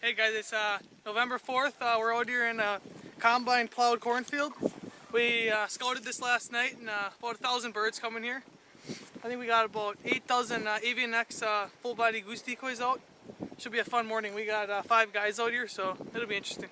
Hey guys, it's November 4th. We're out here in a combine plowed cornfield. We scouted this last night and about 1,000 birds coming here. I think we got about 8 dozen Avian X full body goose decoys out. Should be a fun morning. We got 5 guys out here, so it'll be interesting.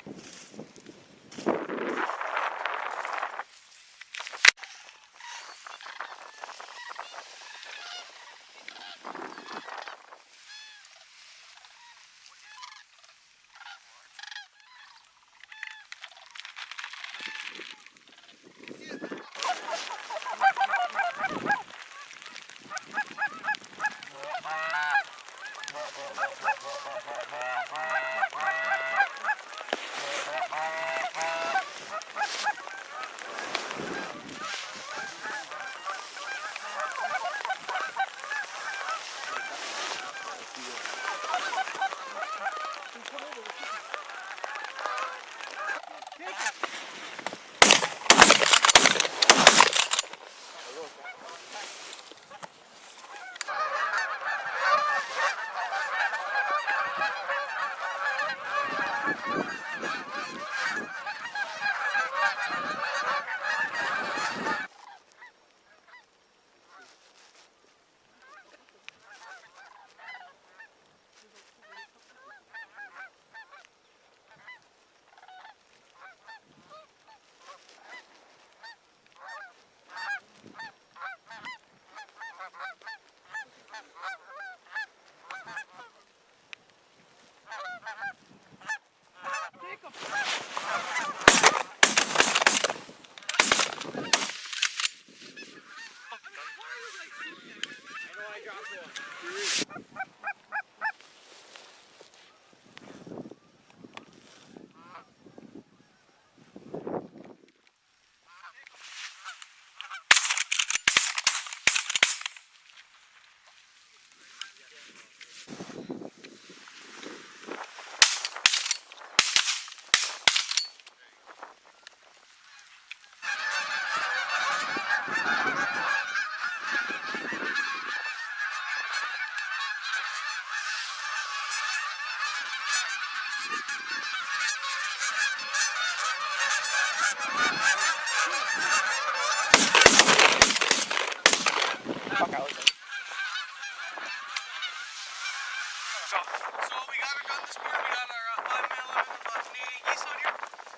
So we got our gun this morning. We got our 5mm Canadian geese out here.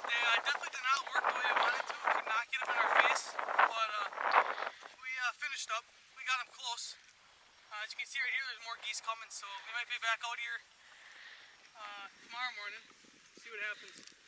They definitely did not work the way we wanted to. Could not get them in our face, but we finished up. We got them close. As you can see right here, there's more geese coming, so we might be back out here tomorrow morning. See what happens.